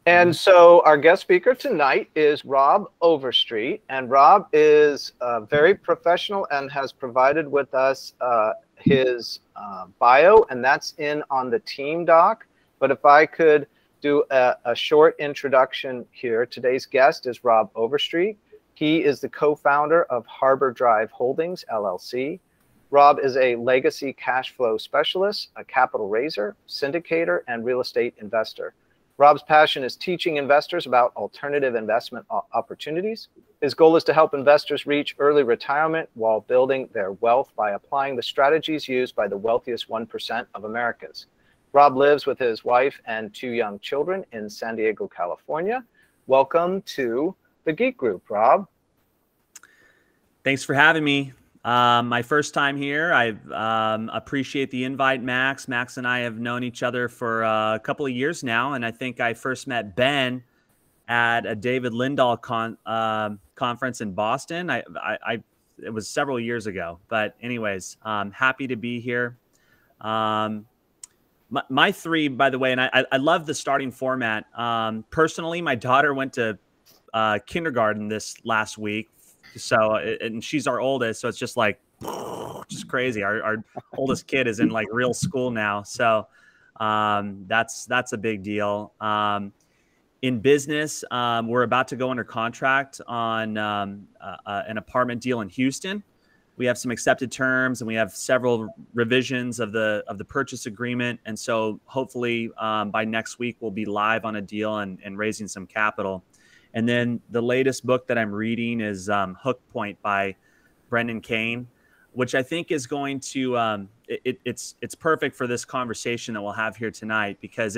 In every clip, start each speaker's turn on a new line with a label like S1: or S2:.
S1: And so our guest speaker tonight is Rob Overstreet, and Rob is very professional and has provided with us his bio, and that's on the team doc. But if I could do a short introduction here. Today's guest is Rob Overstreet. He is the co-founder of Harbor Drive Holdings, LLC. Rob is a legacy cash flow specialist, a capital raiser, syndicator, and real estate investor. Rob's passion is teaching investors about alternative investment opportunities. His goal is to help investors reach early retirement while building their wealth by applying the strategies used by the wealthiest 1% of Americans. Rob lives with his wife and 2 young children in San Diego, California. Welcome to the Geek Group, Rob.
S2: Thanks for having me. My first time here. I appreciate the invite, Max. Max and I have known each other for a couple of years now, and I think I first met Ben at a David Lindahl conference in Boston. It was several years ago, but anyways, happy to be here. My 3, by the way, and I love the starting format. Personally, my daughter went to kindergarten this last week. So, and she's our oldest, so it's just like, just crazy. Our oldest kid is in like real school now. So that's a big deal. In business, we're about to go under contract on an apartment deal in Houston. We have some accepted terms and we have several revisions of the purchase agreement. And so hopefully by next week, we'll be live on a deal and raising some capital. And then the latest book that I'm reading is Hook Point by Brendan Kane, which I think is going to it's perfect for this conversation that we'll have here tonight, because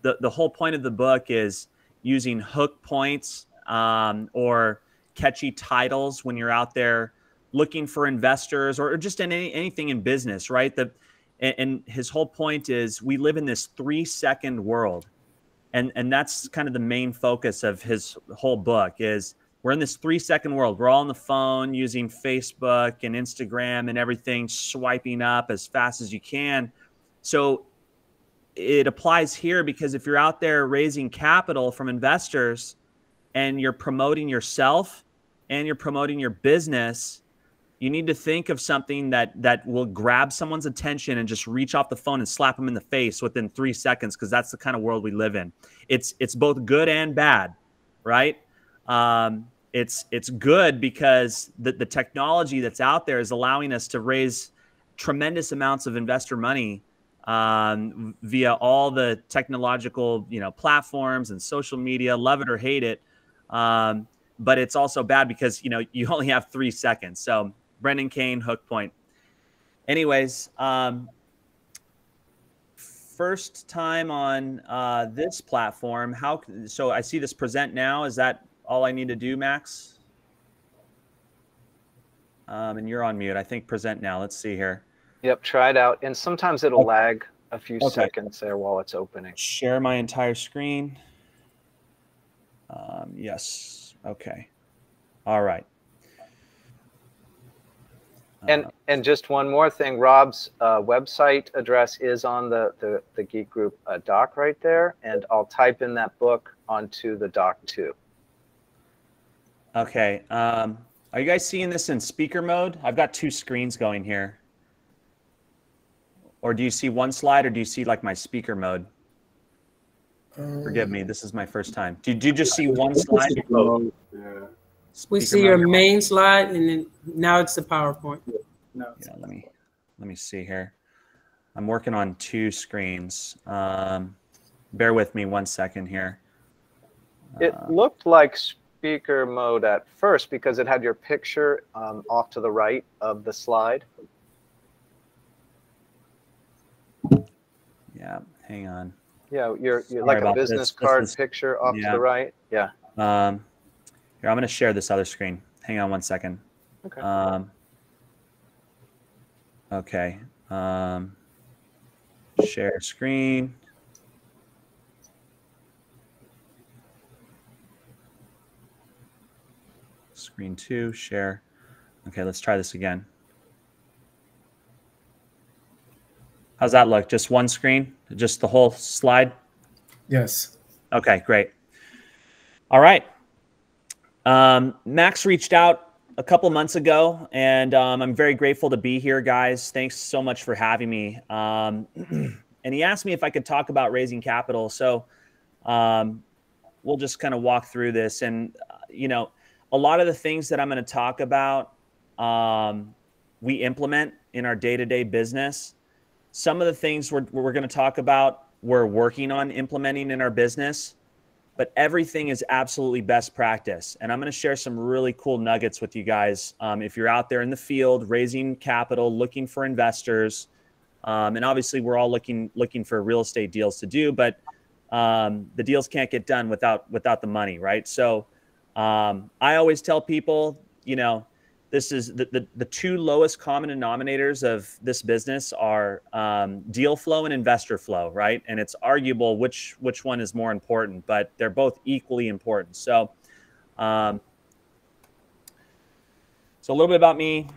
S2: the whole point of the book is using hook points or catchy titles when you're out there looking for investors or just in anything in business, right? And his whole point is we live in this 3-second world. And that's kind of the main focus of his whole book is we're in this 3-second world. We're all on the phone using Facebook and Instagram and everything, swiping up as fast as you can. So it applies here because if you're out there raising capital from investors and you're promoting yourself and you're promoting your business, you need to think of something that will grab someone's attention and just reach off the phone and slap them in the face within 3 seconds, because that's the kind of world we live in. It's both good and bad, right? It's good because the technology that's out there is allowing us to raise tremendous amounts of investor money via all the technological platforms and social media, love it or hate it. But it's also bad because you only have 3 seconds. So Brendan Kane, Hook Point. Anyways, first time on this platform. So I see this present now. Is that all I need to do, Max? And you're on mute. I think present now. Let's see here.
S1: Yep, try it out. And sometimes it'll lag a few seconds there while it's opening.
S2: Share my entire screen. Yes. Okay. All right.
S1: And just one more thing, Rob's website address is on the Geek Group doc right there, and I'll type in that book onto the doc too.
S2: Okay. Are you guys seeing this in speaker mode? I've got 2 screens going here. Or do you see one slide, or do you see like my speaker mode? Forgive me, this is my first time. Did you just see one slide?
S3: Yeah.
S4: We see your main slide, and then now it's the PowerPoint.
S2: Yeah, let me see here. I'm working on 2 screens. Bear with me 1 second here.
S1: It looked like speaker mode at first because it had your picture off to the right of the slide.
S2: Yeah, hang on.
S1: Yeah, you're like a business card picture off to the right. Yeah.
S2: Here, I'm going to share this other screen. Hang on 1 second.
S1: Okay.
S2: Okay. Share screen. Screen 2, share. Okay, let's try this again. How's that look? Just one screen? Just the whole slide?
S3: Yes.
S2: Okay, great. All right. Max reached out a couple months ago, and I'm very grateful to be here, guys. Thanks so much for having me. And he asked me if I could talk about raising capital. So we'll just kind of walk through this. And, you know, a lot of the things that I'm going to talk about, we implement in our day-to-day business. Some of the things we're going to talk about, we're working on implementing in our business, but everything is absolutely best practice. And I'm going to share some really cool nuggets with you guys. If you're out there in the field, raising capital, looking for investors, and obviously we're all looking for real estate deals to do, but the deals can't get done without the money, right? So I always tell people, you know, this is the two lowest common denominators of this business are deal flow and investor flow, right? And it's arguable which one is more important, but they're both equally important. So, so a little bit about me.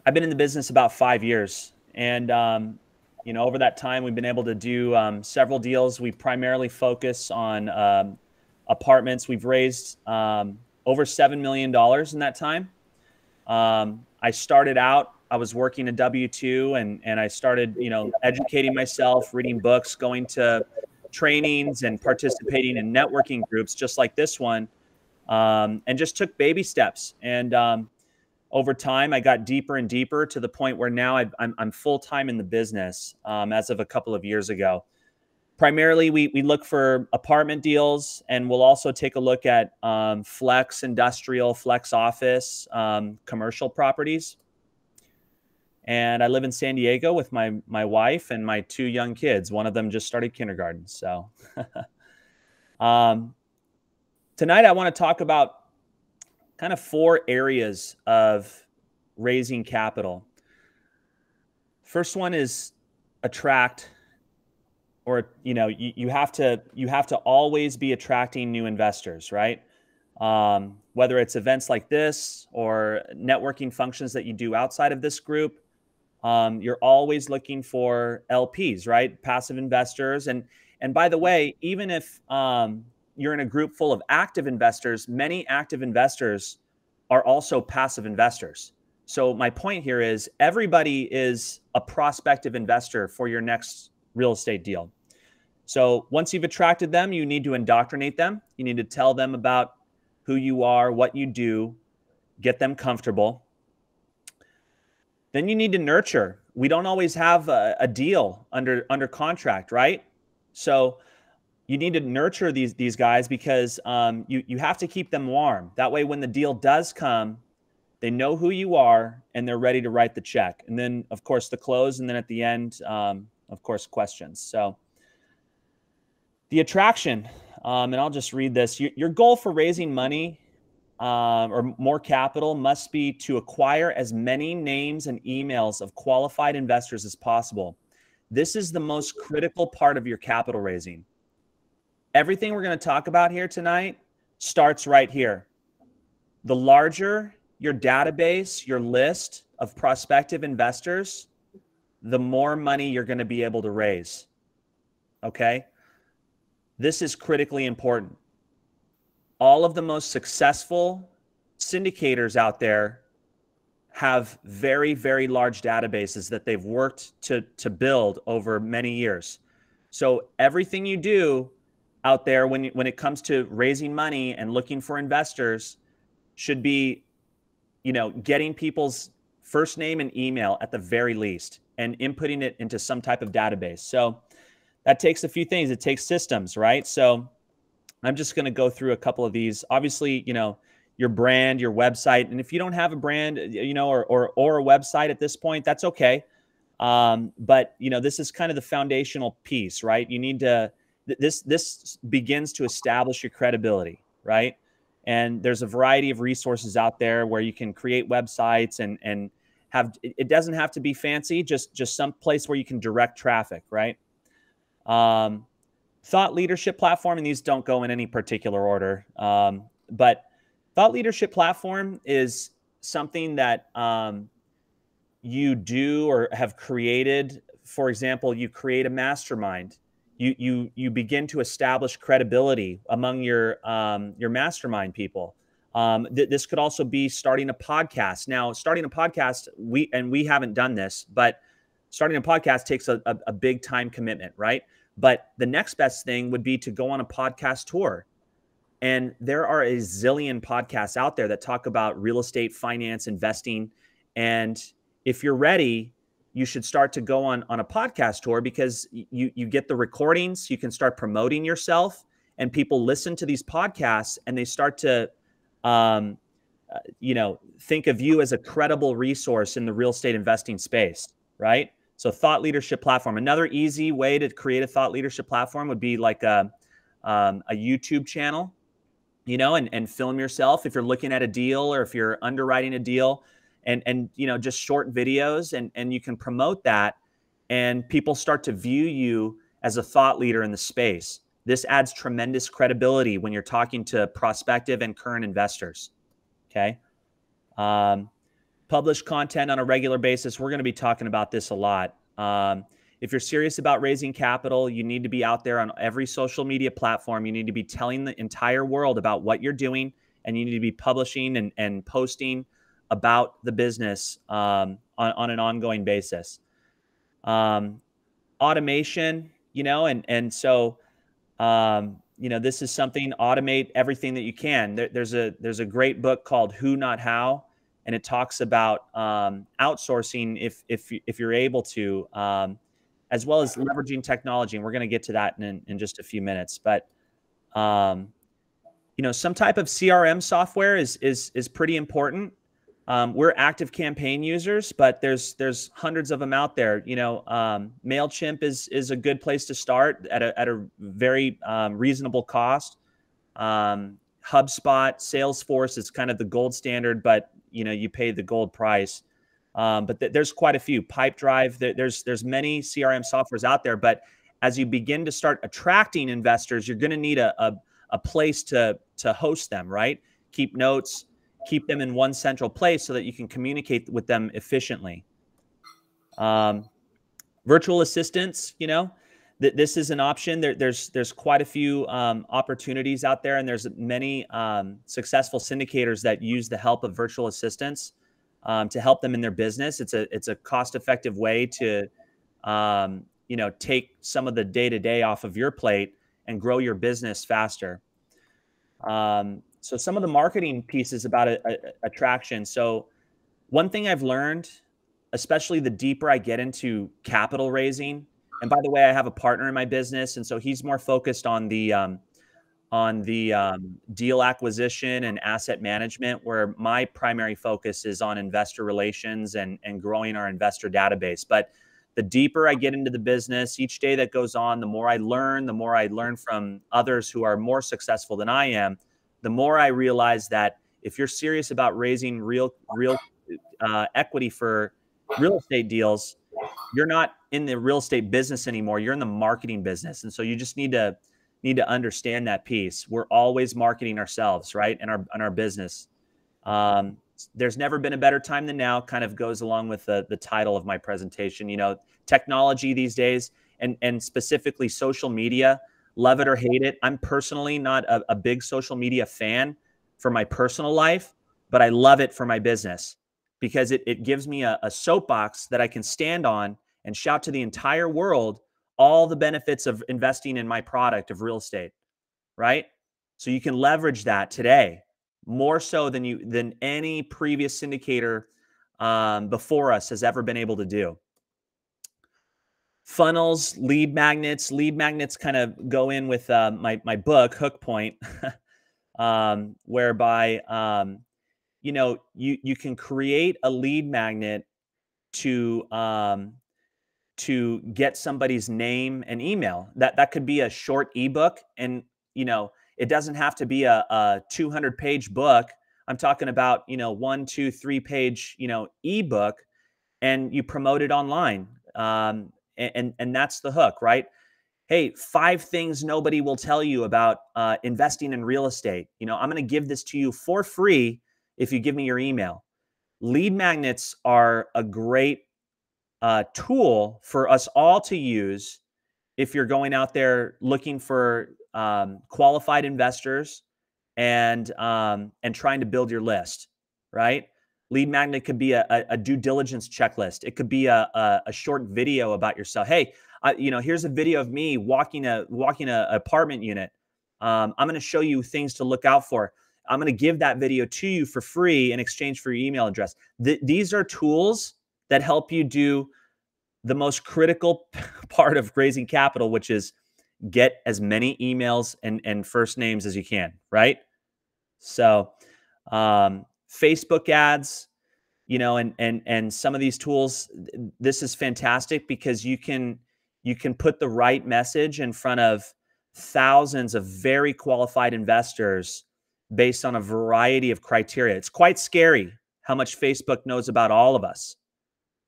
S2: I've been in the business about 5 years, and you know, over that time, we've been able to do several deals. We primarily focus on apartments. We've raised over $7 million in that time. I started out, I was working a W-2 and I started, you know, educating myself, reading books, going to trainings and participating in networking groups just like this one, and just took baby steps. And over time, I got deeper and deeper to the point where now I'm full-time in the business as of a couple of years ago. Primarily, we look for apartment deals, and we'll also take a look at flex industrial, flex office, commercial properties. And I live in San Diego with my wife and my 2 young kids. One of them just started kindergarten. So tonight I want to talk about kind of 4 areas of raising capital. First one is attract. Or, you know, you have to always be attracting new investors, right? Whether it's events like this or networking functions that you do outside of this group, you're always looking for LPs, right? Passive investors. And by the way, even if you're in a group full of active investors, many active investors are also passive investors. So my point here is everybody is a prospective investor for your next real estate deal. So once you've attracted them, you need to indoctrinate them. You need to tell them about who you are, what you do, get them comfortable. Then you need to nurture. We don't always have a deal under contract, right? So you need to nurture these guys because you have to keep them warm. That way, when the deal does come, they know who you are and they're ready to write the check. And then, of course, the close, and then at the end, of course, questions. So the attraction, and I'll just read this. Your goal for raising money or more capital must be to acquire as many names and emails of qualified investors as possible. This is the most critical part of your capital raising. Everything we're going to talk about here tonight starts right here. The larger your database, your list of prospective investors, the more money you're going to be able to raise. Okay? This is critically important. All of the most successful syndicators out there have very, very large databases that they've worked to build over many years. So everything you do out there when it comes to raising money and looking for investors should be, you know, getting people's first name and email at the very least and inputting it into some type of database. So that takes a few things. It takes systems, right? So I'm just going to go through a couple of these. Obviously, you know, your brand, your website. And if you don't have a brand, you know, or a website at this point, that's okay. But, you know, this is kind of the foundational piece, right? You need to, this begins to establish your credibility, right? And there's a variety of resources out there where you can create websites and have, it doesn't have to be fancy, just some place where you can direct traffic, right? Thought leadership platform, and these don't go in any particular order. But thought leadership platform is something that you do or have created, for example, you create a mastermind, you begin to establish credibility among your mastermind people. This could also be starting a podcast. Now, starting a podcast, we haven't done this, but starting a podcast takes a big time commitment, right? But the next best thing would be to go on a podcast tour. And there are a zillion podcasts out there that talk about real estate, finance, investing. And if you're ready, you should start to go on a podcast tour, because you get the recordings, you can start promoting yourself, and people listen to these podcasts and they start to, think of you as a credible resource in the real estate investing space, right? So thought leadership platform. Another easy way to create a thought leadership platform would be like a YouTube channel, and film yourself if you're looking at a deal or if you're underwriting a deal, and just short videos, and you can promote that, and people start to view you as a thought leader in the space. This adds tremendous credibility when you're talking to prospective and current investors. Okay. Publish content on a regular basis. We're going to be talking about this a lot. If you're serious about raising capital, you need to be out there on every social media platform. You need to be telling the entire world about what you're doing, and you need to be publishing and posting about the business on an ongoing basis. Automation, so this is something. Automate everything that you can. There's a great book called Who Not How, and it talks about outsourcing if you're able to, as well as leveraging technology. And we're going to get to that in just a few minutes. But some type of CRM software is pretty important. We're active campaign users, but there's hundreds of them out there. MailChimp is a good place to start at a very reasonable cost. HubSpot, Salesforce is kind of the gold standard, but you pay the gold price. But there's quite a few. Pipedrive, there's many CRM softwares out there, but as you begin to start attracting investors, you're going to need a place to host them, right? Keep notes, keep them in one central place so that you can communicate with them efficiently. Virtual assistants, this is an option. There's quite a few opportunities out there, and there's many successful syndicators that use the help of virtual assistants to help them in their business. It's a cost-effective way to take some of the day-to-day off of your plate and grow your business faster. So some of the marketing pieces about attraction. So one thing I've learned, especially the deeper I get into capital raising, and by the way, I have a partner in my business, and so he's more focused on the deal acquisition and asset management, where my primary focus is on investor relations and growing our investor database. But the deeper I get into the business, each day that goes on, the more I learn from others who are more successful than I am, the more I realize that if you're serious about raising real equity for real estate deals, you're not in the real estate business anymore. You're in the marketing business. And so you just need to understand that piece. We're always marketing ourselves, right? And our business. There's never been a better time than now, kind of goes along with the title of my presentation. Technology these days, and specifically social media, love it or hate it. I'm personally not a big social media fan for my personal life, but I love it for my business, because it gives me a soapbox that I can stand on and shout to the entire world all the benefits of investing in my product of real estate, right? So you can leverage that today more so than any previous syndicator before us has ever been able to do. Funnels, lead magnets kind of go in with my book, Hook Point, whereby you can create a lead magnet to get somebody's name and email. That could be a short ebook, and it doesn't have to be a 200-page book. I'm talking about 1, 2, 3 page ebook, and you promote it online. And that's the hook, right? Hey, 5 things nobody will tell you about investing in real estate. I'm going to give this to you for free if you give me your email. lead magnets are a great tool for us all to use if you're going out there looking for qualified investors and trying to build your list, right? Lead magnet could be a due diligence checklist. It could be a short video about yourself. Hey, here's a video of me walking a apartment unit. I'm going to show you things to look out for. I'm going to give that video to you for free in exchange for your email address. These are tools that help you do the most critical part of raising capital, which is get as many emails and first names as you can, right? So Facebook ads, and some of these tools, this is fantastic because you can put the right message in front of thousands of very qualified investors based on a variety of criteria. It's quite scary how much Facebook knows about all of us.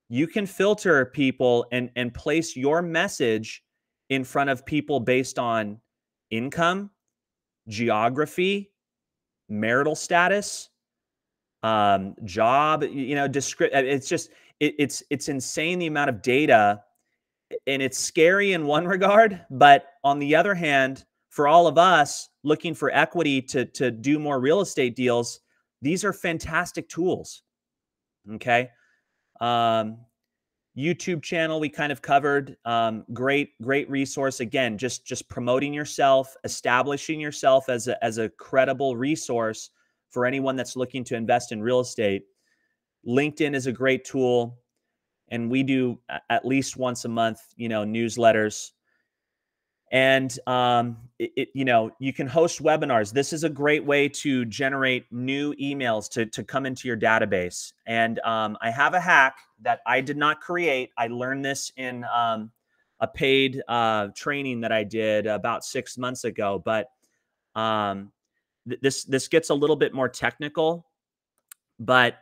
S2: You can filter people and place your message in front of people based on income, geography, marital status, job, it's just, it's insane the amount of data, and it's scary in one regard, but on the other hand, for all of us looking for equity to do more real estate deals, these are fantastic tools. Okay. YouTube channel we kind of covered. Great resource. Again, just promoting yourself, establishing yourself as a credible resource for anyone that's looking to invest in real estate. LinkedIn is a great tool, and we do at least once a month, newsletters. And you can host webinars. This is a great way to generate new emails to come into your database. And I have a hack that I did not create. I learned this in a paid training that I did about 6 months ago. But this gets a little bit more technical. But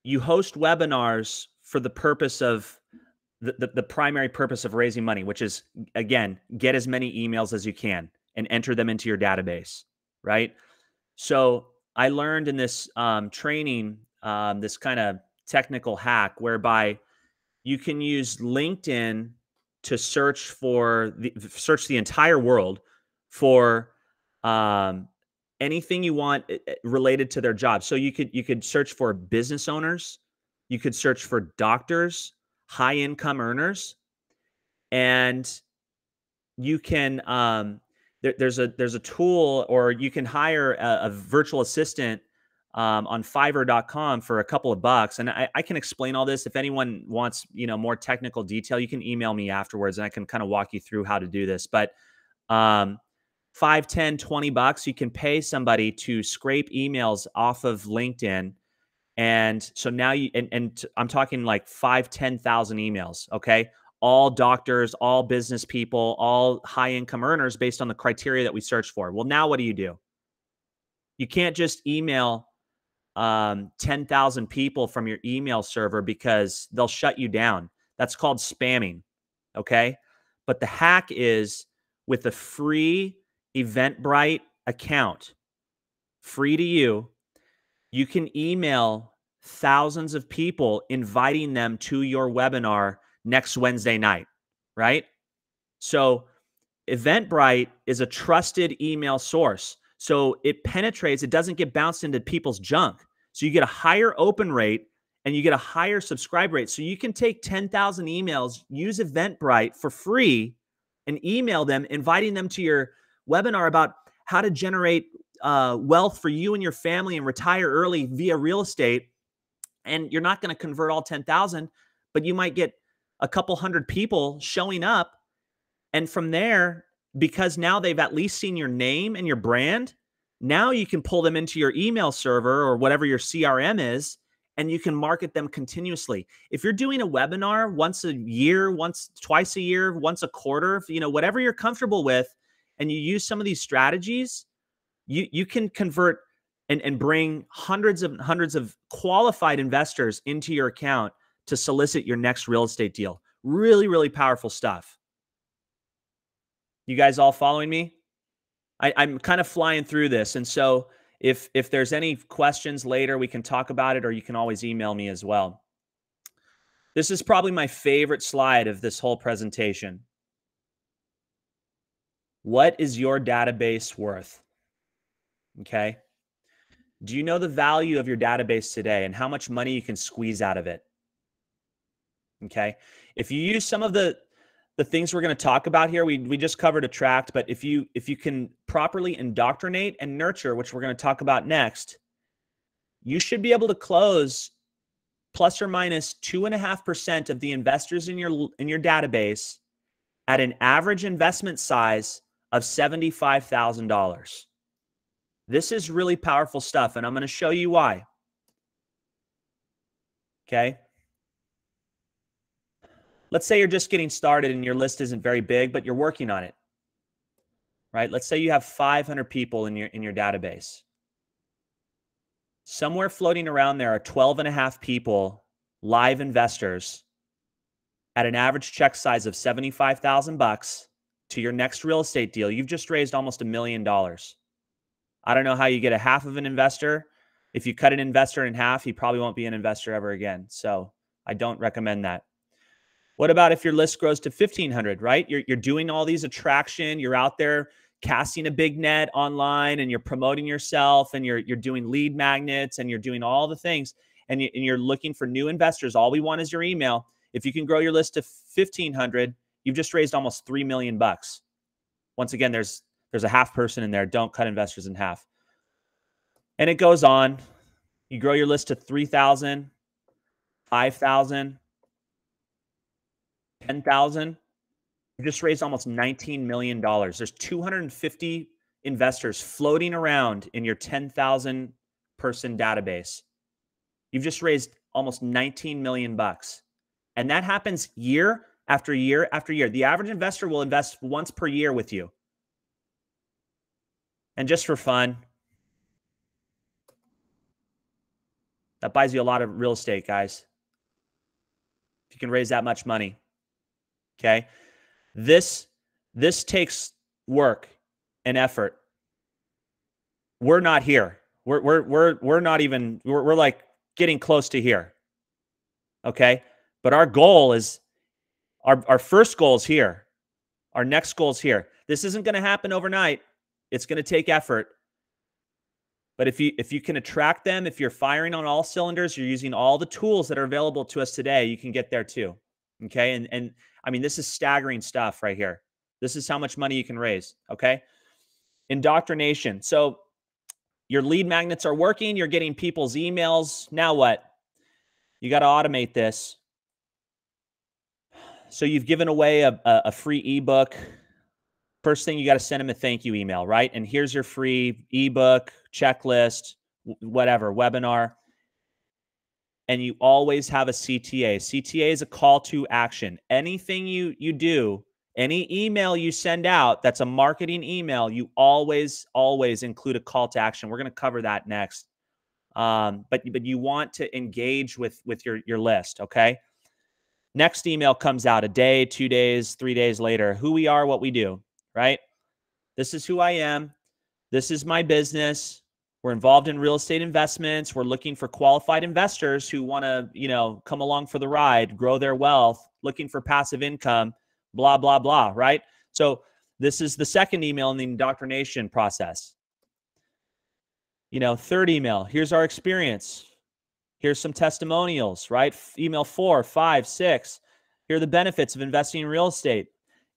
S2: you host webinars for the purpose of the primary purpose of raising money, which is, again, get as many emails as you can and enter them into your database, right? So I learned in this training, this kind of technical hack whereby you can use LinkedIn to search the entire world for anything you want related to their job. So you could search for business owners, you could search for doctors, high income earners, and you can there's a tool, or you can hire a virtual assistant on Fiverr.com for a couple of bucks. And I can explain all this. If anyone wants more technical detail, you can email me afterwards and I can kind of walk you through how to do this. But $5, $10, $20, you can pay somebody to scrape emails off of LinkedIn. And so now I'm talking like 5,000, 10,000 emails. Okay. All doctors, all business people, all high income earners based on the criteria that we search for. Well, now what do? You can't just email 10,000 people from your email server because they'll shut you down. That's called spamming. Okay. But the hack is with a free Eventbrite account, free to you, you can email thousands of people inviting them to your webinar next Wednesday night, right? So Eventbrite is a trusted email source. So it penetrates, it doesn't get bounced into people's junk. So you get a higher open rate and you get a higher subscribe rate. So you can take 10,000 emails, use Eventbrite for free, and email them, inviting them to your webinar about how to generate wealth for you and your family and retire early via real estate. And you're not going to convert all 10,000, but you might get a couple hundred people showing up. And from there, because now they've at least seen your name and your brand, now you can pull them into your email server or whatever your CRM is, and you can market them continuously. If you're doing a webinar once a year, twice a year, once a quarter, whatever you're comfortable with, and you use some of these strategies, you can convert and bring hundreds of qualified investors into your account to solicit your next real estate deal. Really, really powerful stuff. You guys all following me? I'm kind of flying through this. And so if there's any questions later, we can talk about it, or you can always email me as well. This is probably my favorite slide of this whole presentation. What is your database worth? Okay. Do you know the value of your database today and how much money you can squeeze out of it? Okay. If you use some of the things we're going to talk about here, we just covered Attract, but if you can properly indoctrinate and nurture, which we're going to talk about next, you should be able to close plus or minus 2.5% of the investors in your database at an average investment size of $75,000. This is really powerful stuff, and I'm going to show you why. Okay. Let's say you're just getting started and your list isn't very big, but you're working on it, right? Let's say you have 500 people in your database. Somewhere floating around there are 12.5 people, live investors, at an average check size of $75,000 to your next real estate deal. You've just raised almost $1 million. I don't know how you get a half of an investor. If you cut an investor in half, he probably won't be an investor ever again. So I don't recommend that. What about if your list grows to 1,500, right? You're doing all these attraction. You're out there casting a big net online, and you're promoting yourself, and you're doing lead magnets, and you're doing all the things, and you're looking for new investors. All we want is your email. If you can grow your list to 1,500, you've just raised almost $3 million. Once again, there's a half person in there. Don't cut investors in half. And it goes on. You grow your list to 3,000, 5,000, 10,000. You just raised almost $19 million. There's 250 investors floating around in your 10,000 person database. You've just raised almost $19 million. And that happens year after year after year. The average investor will invest once per year with you. And just for fun, that buys you a lot of real estate, guys. If you can raise that much money. Okay. This takes work and effort. We're not here. We're not even, we're like getting close to here. Okay. But our goal is, our first goal is here. Our next goal is here. This isn't going to happen overnight. It's going to take effort. But if you can attract them, if you're firing on all cylinders, you're using all the tools that are available to us today, you can get there too. Okay. And I mean, this is staggering stuff right here. This is how much money you can raise. Okay. Indoctrination. So your lead magnets are working. You're getting people's emails. Now what? You got to automate this. So you've given away a free ebook. First thing, you got to send them a thank you email, right? And here's your free ebook, checklist, whatever, webinar. And you always have a CTA. CTA is a call to action. Anything you do, any email you send out that's a marketing email, you always include a call to action. We're going to cover that next. But you want to engage with your list, okay? Next email comes out a day, 2 days, 3 days later. Who we are, what we do, right? This is who I am. This is my business. We're involved in real estate investments. We're looking for qualified investors who want to, come along for the ride, grow their wealth, looking for passive income, blah, blah, blah, right? So this is the second email in the indoctrination process. Third email, here's our experience. Here's some testimonials, right? Email 4, 5, 6. Here are the benefits of investing in real estate.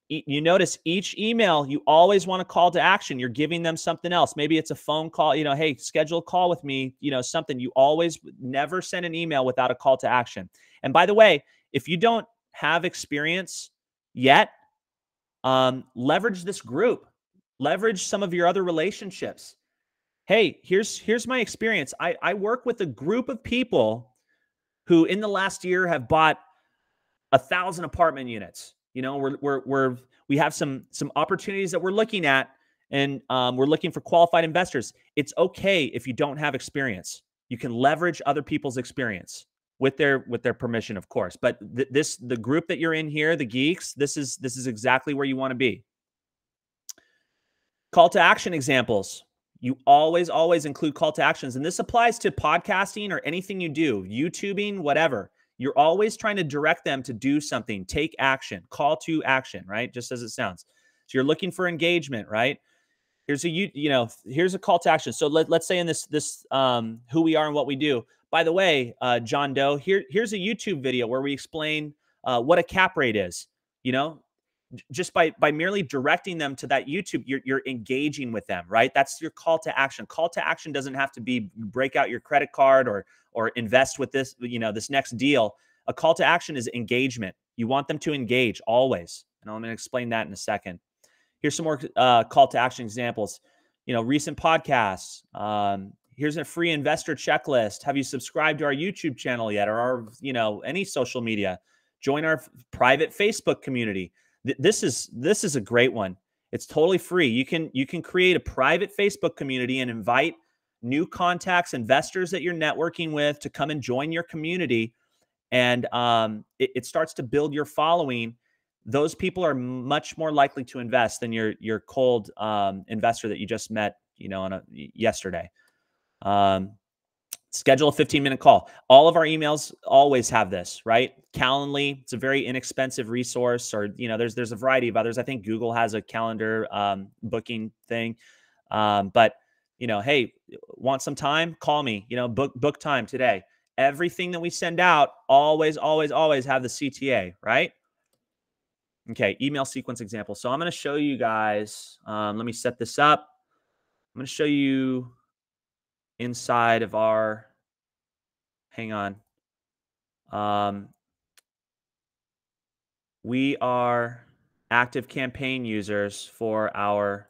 S2: You notice each email, you always want a call to action. You're giving them something else. Maybe it's a phone call, hey, schedule a call with me, something. You always never send an email without a call to action. And by the way, if you don't have experience yet, leverage this group. Leverage some of your other relationships. Hey, here's my experience. I work with a group of people who in the last year have bought 1,000 apartment units. We have some opportunities that we're looking at, and we're looking for qualified investors. It's okay if you don't have experience. You can leverage other people's experience with their permission, of course. But the group that you're in here, the geeks, this is exactly where you want to be. Call to action examples. You always, always include call to actions. And this applies to podcasting or anything you do, YouTubing, whatever. You're always trying to direct them to do something, take action, call to action, right? Just as it sounds. So you're looking for engagement, right? Here's here's a call to action. So let's say in this who we are and what we do. By the way, John Doe, here's a YouTube video where we explain what a cap rate is. Just by merely directing them to that YouTube, you're engaging with them, right? That's your call to action. Call to action doesn't have to be break out your credit card or invest with this, this next deal. A call to action is engagement. You want them to engage always. And I'm going to explain that in a second. Here's some more call to action examples. Recent podcasts. Here's a free investor checklist. Have you subscribed to our YouTube channel yet, or our, any social media? Join our private Facebook community. This is a great one. It's totally free. You can create a private Facebook community and invite new contacts, investors that you're networking with to come and join your community. And it starts to build your following. Those people are much more likely to invest than your cold investor that you just met, yesterday. Schedule a 15-minute call. All of our emails always have this, right? Calendly, it's a very inexpensive resource, or there's a variety of others. I think Google has a calendar booking thing. But hey, want some time? Call me. Book time today. Everything that we send out always have the CTA, right? Okay, email sequence example. So I'm going to show you guys. Let me set this up. I'm going to show you inside of our. Hang on. We are active campaign users for our.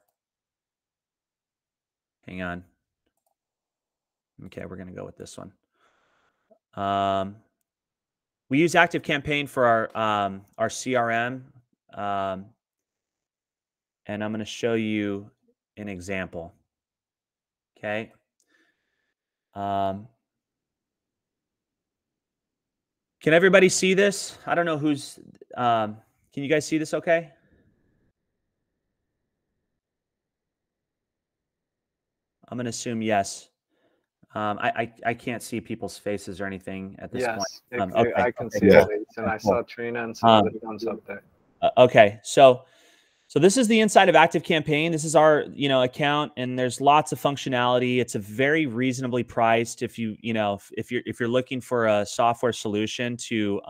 S2: Hang on. Okay, we're going to go with this one. We use Active Campaign for our CRM. And I'm going to show you an example. Okay. Can everybody see this? I don't know who's, can you guys see this okay? I'm going to assume yes. I can't see people's faces or anything at this point.
S1: Okay. I can see it, and I saw Trina and some other ones up there.
S2: Okay, so this is the inside of Active Campaign. This is our account, and there's lots of functionality. It's a very reasonably priced. If you're looking for a software solution to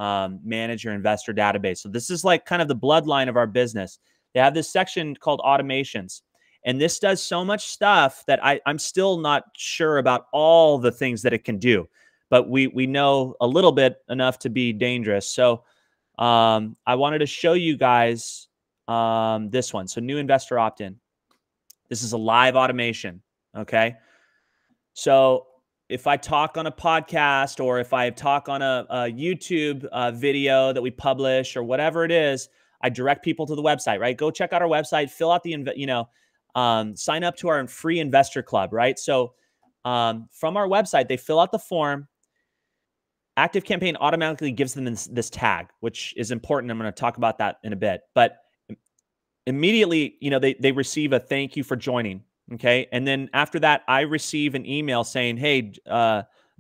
S2: manage your investor database. So this is like kind of the bloodline of our business. They have this section called automations. And this does so much stuff that I'm still not sure about all the things that it can do, but we know a little bit enough to be dangerous. So I wanted to show you guys this one. So new investor opt-in. This is a live automation. Okay. So if I talk on a podcast, or if I talk on a YouTube video that we publish, or whatever it is, I direct people to the website, right? Go check out our website, fill out the, sign up to our free investor club, right? So from our website, they fill out the form. Active Campaign automatically gives them this tag, which is important. I'm going to talk about that in a bit. But immediately, they receive a thank you for joining. Okay. And then after that, I receive an email saying, hey,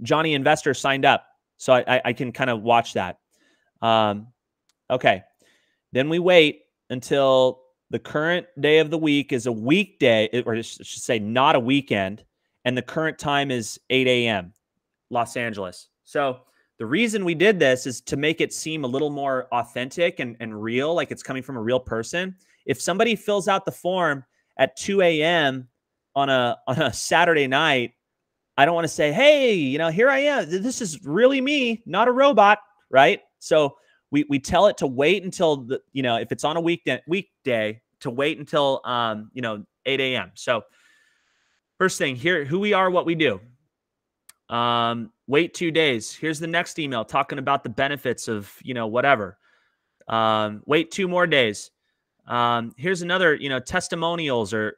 S2: Johnny Investor signed up. So I can kind of watch that. Okay. Then we wait until the current day of the week is a weekday, or I should say not a weekend, and the current time is 8 a.m. Los Angeles. So the reason we did this is to make it seem a little more authentic and real, like it's coming from a real person. If somebody fills out the form at 2 a.m. on a Saturday night, I don't want to say, hey, here I am. This is really me, not a robot, right? So we tell it to wait until if it's on a weekday, to wait until 8 a.m. So first thing here, who we are, what we do. Wait 2 days. Here's the next email talking about the benefits of whatever. Wait 2 more days. Here's another testimonials, or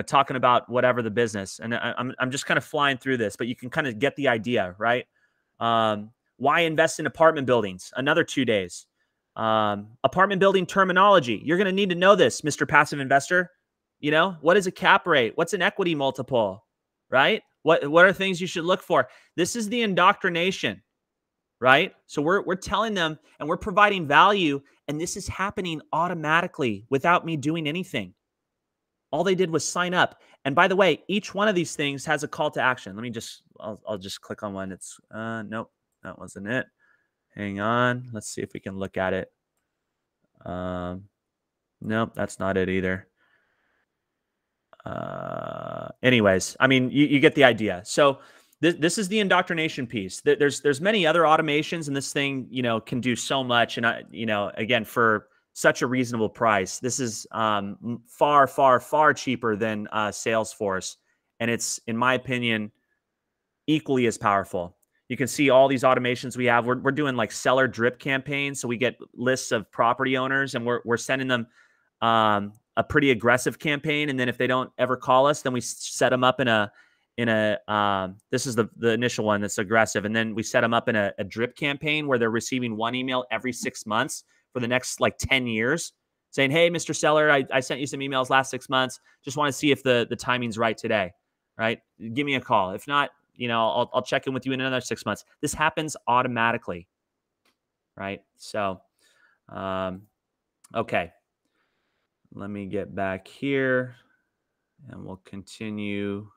S2: talking about whatever the business. And I'm just kind of flying through this, but you can kind of get the idea, right? Why invest in apartment buildings? Another 2 days. Apartment building terminology. You're going to need to know this, Mr. Passive Investor. You know, what is a cap rate? What's an equity multiple, right? What are things you should look for? This is the indoctrination, right? So we're telling them and we're providing value, and this is happening automatically without me doing anything. All they did was sign up. And by the way, each one of these things has a call to action. Let me just, I'll just click on one. It's, nope, that wasn't it. Hang on. Let's see if we can look at it. Nope, that's not it either. Anyways, I mean, you get the idea. So this is the indoctrination piece. There's many other automations, and this thing, you know, can do so much. And you know, again, for such a reasonable price, this is far, far, far cheaper than Salesforce, and it's, in my opinion, equally as powerful. You can see all these automations we have. We're doing like seller drip campaigns, so we get lists of property owners, and we're sending them a pretty aggressive campaign, and then if they don't ever call us, then we set them up in a this is the initial one that's aggressive, and then we set them up in a drip campaign where they're receiving one email every 6 months for the next like 10 years saying, hey, Mr. Seller, I sent you some emails last 6 months. Just want to see if the timing's right today, right? Give me a call. If not, you know, I'll check in with you in another 6 months. This happens automatically, right? So, okay. Let me get back here and we'll continue.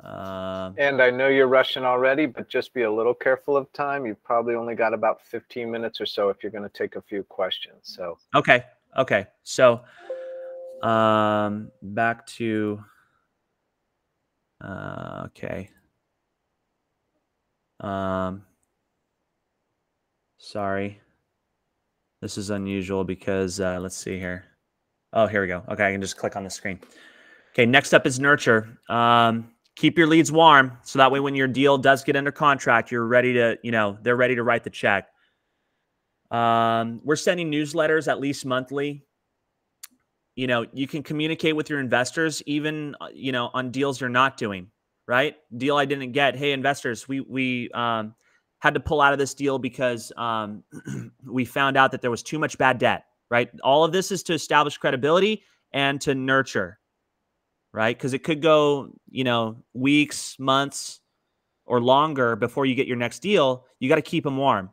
S1: And I know you're rushing already, but just be a little careful of time. You've probably only got about 15 minutes or so if you're going to take a few questions. So,
S2: okay. So, back to, okay. Sorry. This is unusual because, let's see here. Oh, here we go. Okay, I can just click on the screen. Okay, next up is nurture. Keep your leads warm, so that way when your deal does get under contract, you're ready to, you know, they're ready to write the check. We're sending newsletters at least monthly. You know, you can communicate with your investors even, you know, on deals you're not doing, right? Deal I didn't get. Hey, investors, we had to pull out of this deal because we found out that there was too much bad debt, right? All of this is to establish credibility and to nurture, right? Because it could go, you know, weeks, months, or longer before you get your next deal. You got to keep them warm.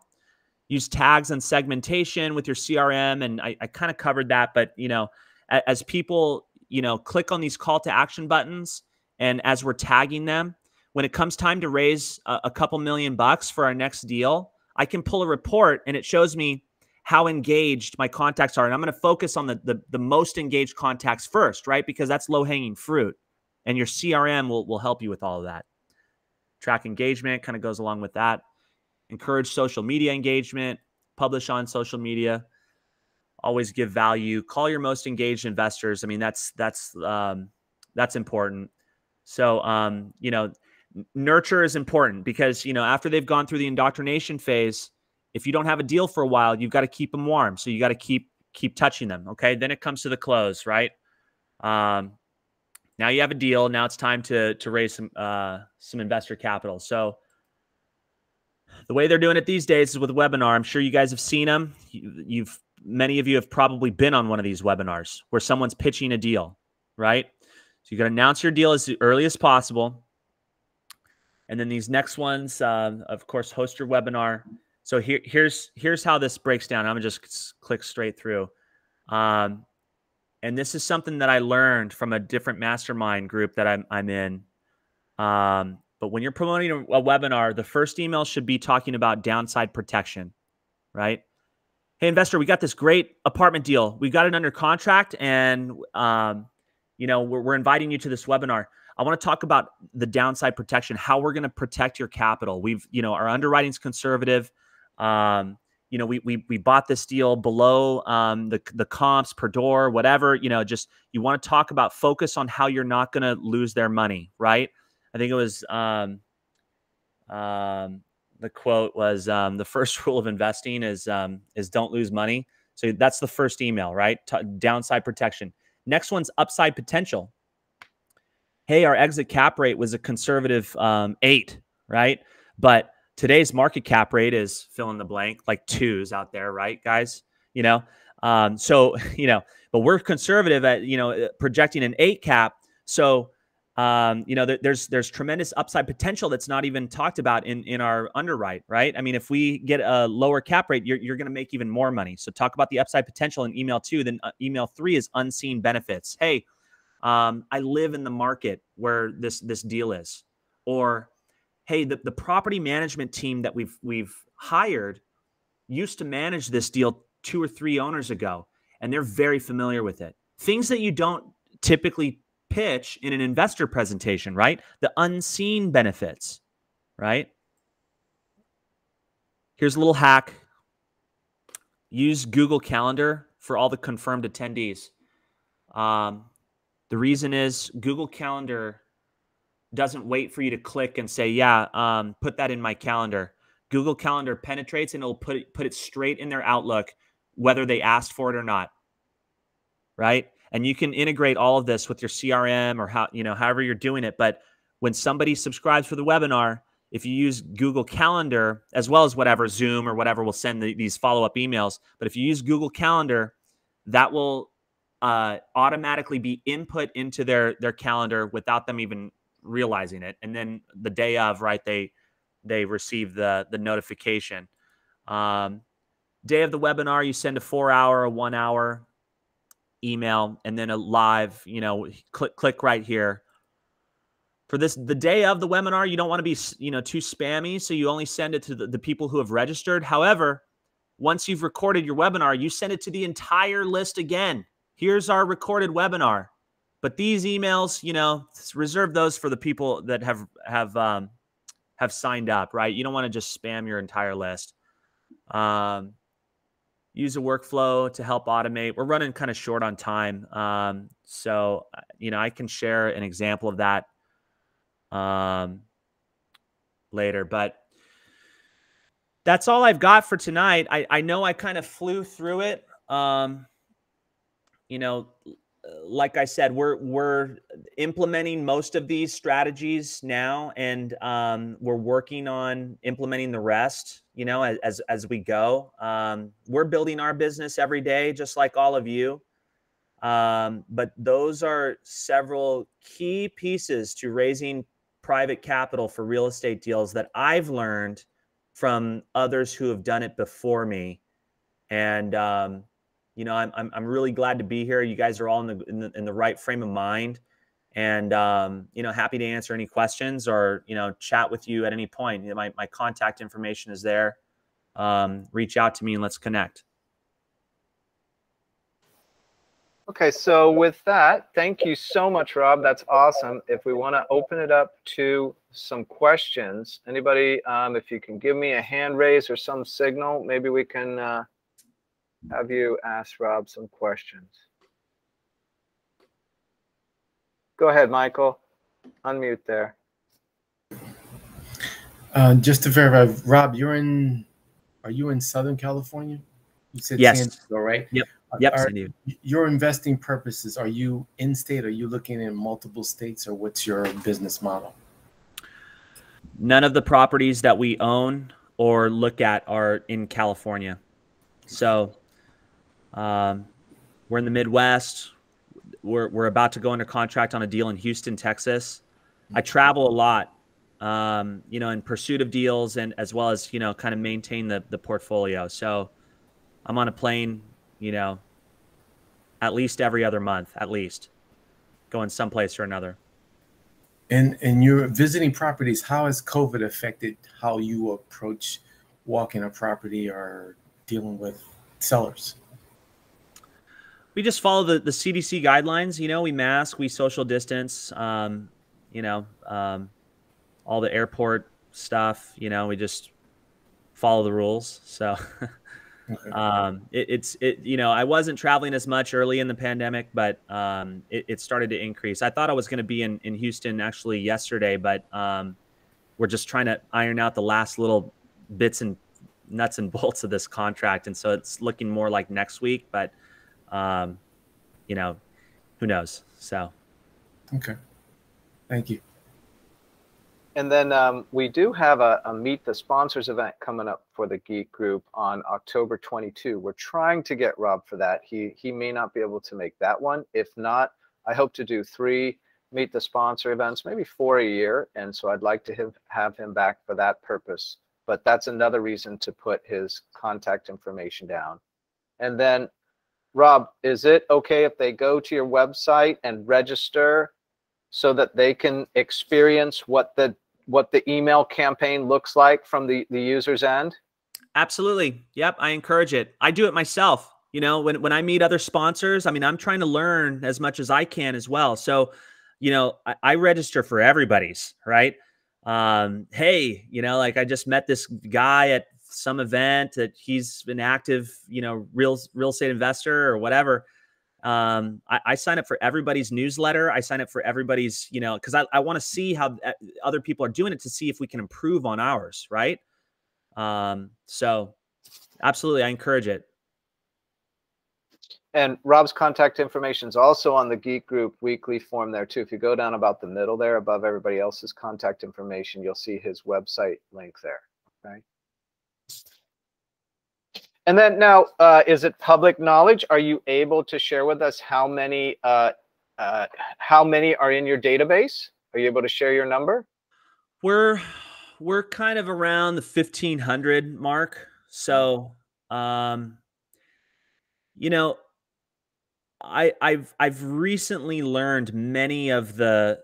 S2: Use tags and segmentation with your CRM. And I kind of covered that, but, you know, as people, you know, click on these call to action buttons, and as we're tagging them, when it comes time to raise a couple $1,000,000 for our next deal, I can pull a report and it shows me how engaged my contacts are. And I'm going to focus on the most engaged contacts first, right? Because that's low hanging fruit, and your CRM will help you with all of that. Track engagement kind of goes along with that. Encourage social media engagement, publish on social media, always give value, call your most engaged investors. I mean, that's important. So, you know, nurture is important because, you know, after they've gone through the indoctrination phase, if you don't have a deal for a while, you've got to keep them warm. So you got to keep touching them. Okay. Then it comes to the close, right? Now you have a deal. Now it's time to raise some investor capital. So the way they're doing it these days is with a webinar. I'm sure you guys have seen them. Many of you have probably been on one of these webinars where someone's pitching a deal, right? So you got to announce your deal as early as possible. And then these next ones, of course, host your webinar. So here's how this breaks down. I'm gonna just click straight through. And this is something that I learned from a different mastermind group that I'm in. But when you're promoting a webinar, the first email should be talking about downside protection, right? Hey, investor, we got this great apartment deal. We got it under contract, and you know, we're inviting you to this webinar. I want to talk about the downside protection, how we're going to protect your capital. You know, our underwriting's conservative. You know, we bought this deal below the comps per door, whatever. You know, just you want to talk about focus on how you're not going to lose their money, right? I think it was the quote was the first rule of investing is don't lose money. So that's the first email, right? Downside protection. Next one's upside potential. Hey, our exit cap rate was a conservative 8, right? But today's market cap rate is fill in the blank, like 2s out there, right, guys? You know, So, but we're conservative at, projecting an 8 cap. So, there's tremendous upside potential that's not even talked about in our underwrite, right? I mean, if we get a lower cap rate, you're going to make even more money. So talk about the upside potential in email 2. Then email 3 is unseen benefits. Hey, I live in the market where this deal is, or hey, the property management team that we've hired used to manage this deal 2 or 3 owners ago, and they're very familiar with it. Things that you don't typically pitch in an investor presentation, right? The unseen benefits, right? Here's a little hack. Use Google Calendar for all the confirmed attendees. The reason is Google Calendar doesn't wait for you to click and say, yeah, put that in my calendar. Google Calendar penetrates and it'll put it straight in their Outlook, whether they asked for it or not, right? And you can integrate all of this with your CRM or however you're doing it. But when somebody subscribes for the webinar, if you use Google Calendar, as well as whatever Zoom or whatever will send these follow-up emails, but if you use Google Calendar, that will automatically be input into their calendar without them even realizing it. And then the day of, right, they receive the notification. Day of the webinar, you send a 4-hour, a 1-hour email, and then a live, click right here. For the day of the webinar, you don't want to be, too spammy. So you only send it to the people who have registered. However, once you've recorded your webinar, you send it to the entire list again. Here's our recorded webinar. But these emails, reserve those for the people that have signed up, right? You don't want to just spam your entire list. Use a workflow to help automate. We're running kind of short on time. So, I can share an example of that later. But that's all I've got for tonight. I know I kind of flew through it. Like I said, we're implementing most of these strategies now, and we're working on implementing the rest, as we go. We're building our business every day, just like all of you. But those are several key pieces to raising private capital for real estate deals that I've learned from others who have done it before me. And I'm really glad to be here. You guys are all in the right frame of mind, and happy to answer any questions or chat with you at any point. My contact information is there. Reach out to me and let's connect.
S1: Okay, so with that, thank you so much, Rob. That's awesome. If we want to open it up to some questions, anybody, if you can give me a hand raise or some signal, maybe we can have you ask Rob some questions. Go ahead, Michael. Unmute there.
S3: Just to verify, Rob, are you in Southern California? You said
S2: yes.
S3: San Diego, right?
S2: Yep. San Diego.
S3: Your investing purposes, are you in state? Are you looking in multiple states, or what's your business model?
S2: None of the properties that we own or look at are in California. So we're in the Midwest. We're about to go under contract on a deal in Houston, Texas. I travel a lot, in pursuit of deals, and as well as, kind of maintain the portfolio. So I'm on a plane, at least every other month, at least, going someplace or another.
S3: And you're visiting properties. How has COVID affected how you approach walking a property or dealing with sellers?
S2: We just follow the CDC guidelines. We mask, we social distance, all the airport stuff, we just follow the rules. So okay. I wasn't traveling as much early in the pandemic, but it started to increase. I thought I was going to be in Houston actually yesterday, but we're just trying to iron out the last little bits and nuts and bolts of this contract. And so it's looking more like next week, but who knows? So.
S3: Okay. Thank you.
S1: And then we do have a Meet the Sponsors event coming up for the Geek Group on October 22. We're trying to get Rob for that. He may not be able to make that one. If not, I hope to do 3 Meet the Sponsor events, maybe 4 a year. And so I'd like to have him back for that purpose. But that's another reason to put his contact information down. And then, Rob, is it okay if they go to your website and register so that they can experience what the email campaign looks like from the user's end?
S2: Absolutely. Yep. I encourage it. I do it myself. You know, when I meet other sponsors, I mean, I'm trying to learn as much as I can as well. So, you know, I register for everybody's, right? Hey, you know, like I just met this guy at some event that he's an active, you know, real estate investor or whatever. I sign up for everybody's newsletter. I sign up for everybody's, you know, because I want to see how other people are doing it to see if we can improve on ours, right? So absolutely, I encourage it.
S1: And Rob's contact information is also on the Geek Group weekly form there too. If you go down about the middle there, above everybody else's contact information, you'll see his website link there. Okay. And then now, is it public knowledge? Are you able to share with us how many are in your database? Are you able to share your number?
S2: We're kind of around the 1,500 mark. So, you know, I've recently learned many of the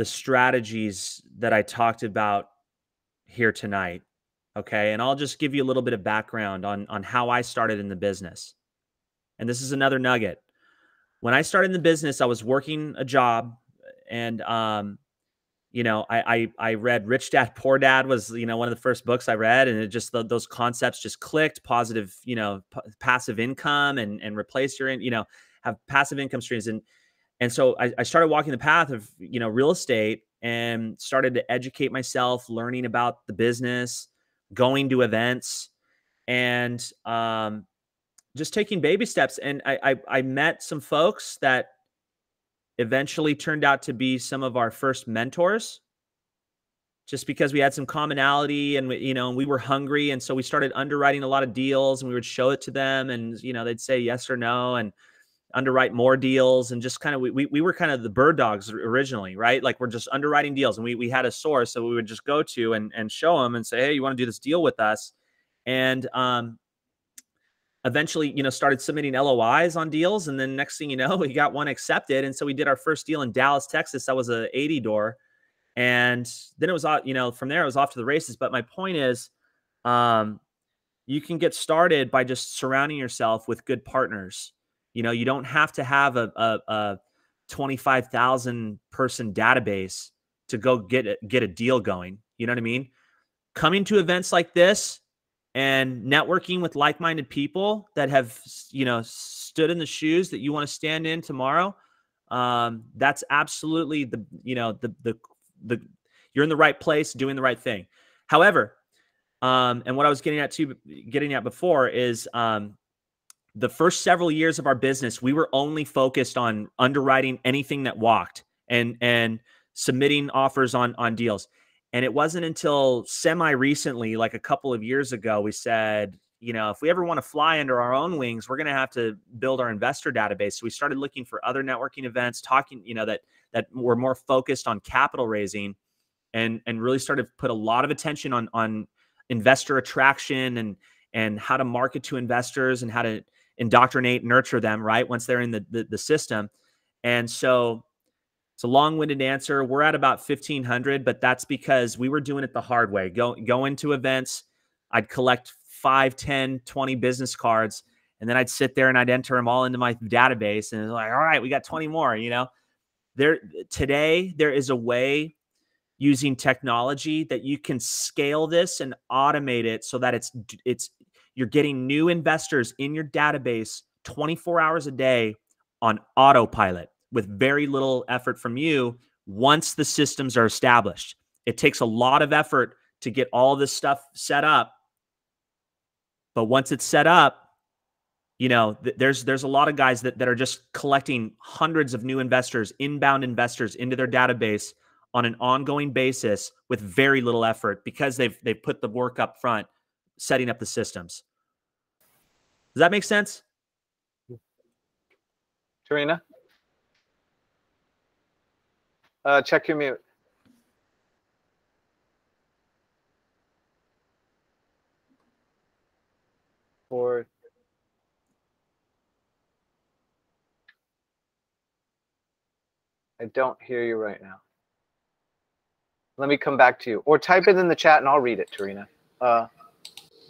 S2: strategies that I talked about here tonight. Okay. And I'll just give you a little bit of background on how I started in the business. And this is another nugget. When I started in the business, I was working a job, and, you know, I read Rich Dad, Poor Dad was, you know, one of the first books I read, and it just, those concepts just clicked. Positive, you know, passive income and replace your, you know, have passive income streams. And so I started walking the path of, you know, real estate, and started to educate myself, learning about the business, going to events, and just taking baby steps. And I met some folks that eventually turned out to be some of our first mentors, just because we had some commonality, and you know, we were hungry. And so we started underwriting a lot of deals, and we would show it to them, and, you know, they'd say yes or no, and underwrite more deals. And just kind of, we were kind of the bird dogs originally, right? Like, we're just underwriting deals, and we had a source that we would just go to and show them and say, hey, you want to do this deal with us? And eventually, you know, started submitting LOIs on deals. And then next thing you know, we got one accepted. And so we did our first deal in Dallas, Texas. That was a 80 door. And then it was, you know, from there, it was off to the races. But my point is, you can get started by just surrounding yourself with good partners. You know, you don't have to have a 25,000 person database to go get a deal going. You know what I mean? Coming to events like this and networking with like-minded people that have, you know, stood in the shoes that you want to stand in tomorrow. That's absolutely you're in the right place, doing the right thing. However, and what I was getting at before is, the first several years of our business, we were only focused on underwriting anything that walked and submitting offers on deals. And it wasn't until semi-recently, like a couple of years ago, we said, you know, if we ever want to fly under our own wings, we're going to have to build our investor database. So we started looking for other networking events, talking, you know, that were more focused on capital raising, and really started to put a lot of attention on investor attraction and how to market to investors and how to indoctrinate, nurture them, right, once they're in the system. And so it's a long-winded answer. We're at about 1,500, but that's because we were doing it the hard way. Go into events. I'd collect 5, 10, 20 business cards, and then I'd sit there and I'd enter them all into my database. And it's like, all right, we got 20 more, you know. Today, there is a way using technology that you can scale this and automate it so that you're getting new investors in your database 24 hours a day on autopilot with very little effort from you once the systems are established. It takes a lot of effort to get all this stuff set up. But once it's set up, you know, there's a lot of guys that are just collecting hundreds of new investors, inbound investors into their database on an ongoing basis with very little effort because they've put the work up front, setting up the systems. Does that make sense?
S1: Tarina? Check your mute. Or I don't hear you right now. Let me come back to you. Or type it in the chat and I'll read it, Tarina.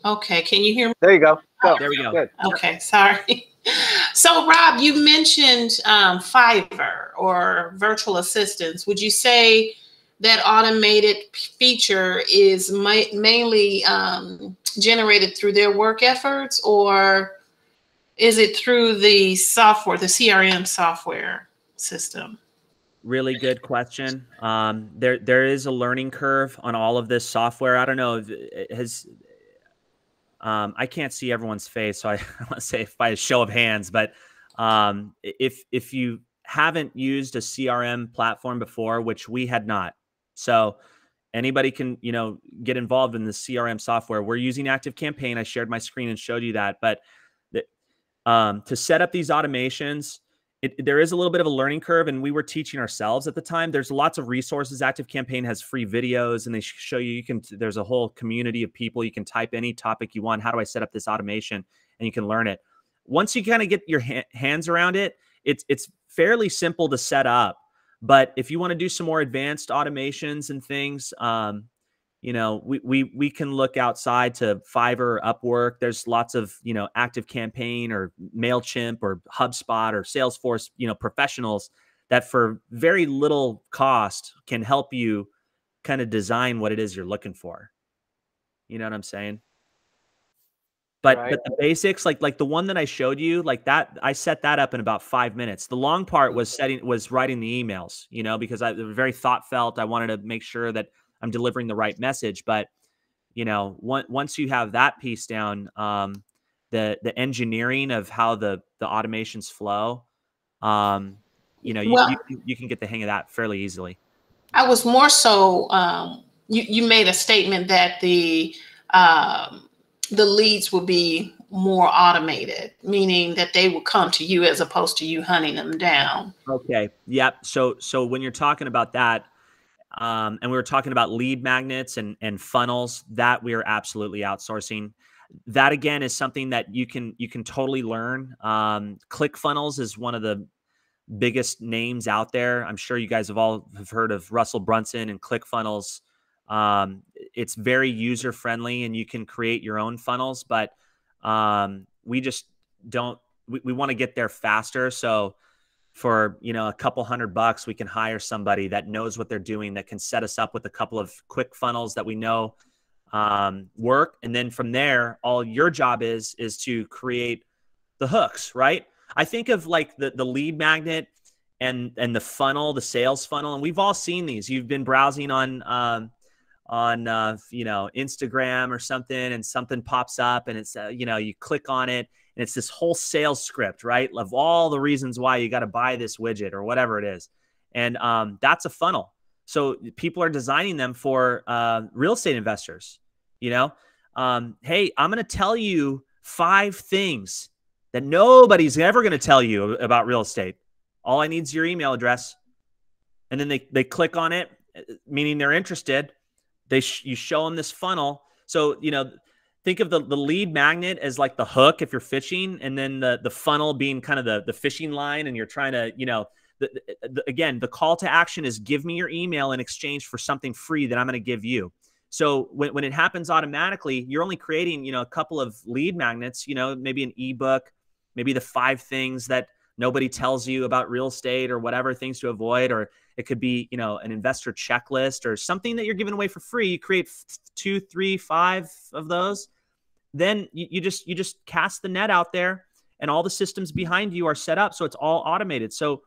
S5: Okay, can you hear me?
S1: There you go. Go.
S2: There we go.
S1: Good.
S5: Okay, sorry. So, Rob, you mentioned Fiverr or virtual assistants. Would you say that automated feature is mainly generated through their work efforts, or is it through the software, the CRM software system?
S2: Really good question. There is a learning curve on all of this software. I don't know if it has. I can't see everyone's face, so I want to say by a show of hands. But if you haven't used a CRM platform before, which we had not, so anybody can get involved in the CRM software. We're using ActiveCampaign. I shared my screen and showed you that. But to set up these automations, there is a little bit of a learning curve, and we were teaching ourselves at the time. There's lots of resources. ActiveCampaign has free videos, and they show you, there's a whole community of people. You can type any topic you want. How do I set up this automation? And you can learn it. Once you kind of get your hands around it, it's fairly simple to set up. But if you want to do some more advanced automations and things, we can look outside to Fiverr or Upwork. There's lots of, ActiveCampaign or MailChimp or HubSpot or Salesforce, professionals that for very little cost can help you kind of design what it is you're looking for. You know what I'm saying? But
S1: Right.
S2: but the basics, like the one that I showed you, like that, I set that up in about 5 minutes. The long part was writing the emails, because I was very thoughtful. I wanted to make sure that I'm delivering the right message. But, once you have that piece down, the engineering of how the automations flow, you can get the hang of that fairly easily.
S5: I was more so, you made a statement that the leads will be more automated, meaning that they will come to you as opposed to you hunting them down.
S2: Okay. Yep. So when you're talking about that, and we were talking about lead magnets and funnels, that we are absolutely outsourcing. That again is something that you can totally learn. ClickFunnels is one of the biggest names out there. I'm sure you guys have heard of Russell Brunson and ClickFunnels. It's very user friendly, and you can create your own funnels. But we just don't. We want to get there faster. So for a couple $100, we can hire somebody that knows what they're doing, that can set us up with a couple of quick funnels that we know work. And then from there, all your job is to create the hooks, right? I think of like the lead magnet and the funnel, the sales funnel, and we've all seen these. You've been browsing on Instagram or something, and something pops up, and it's you click on it, and it's this whole sales script, right, of all the reasons why you got to buy this widget or whatever it is. And that's a funnel. So people are designing them for real estate investors. Hey, I'm going to tell you 5 things that nobody's ever going to tell you about real estate. All I need is your email address. And then they click on it, meaning they're interested. You show them this funnel. So, think of the lead magnet as like the hook if you're fishing, and then the funnel being kind of the fishing line, and you're trying to, again, the call to action is give me your email in exchange for something free that I'm going to give you. So when it happens automatically, you're only creating, a couple of lead magnets, maybe an ebook, maybe the 5 things that nobody tells you about real estate or whatever, things to avoid, or it could be, an investor checklist or something that you're giving away for free. You create 2, 3, 5 of those. Then you just cast the net out there, and all the systems behind you are set up. So it's all automated. So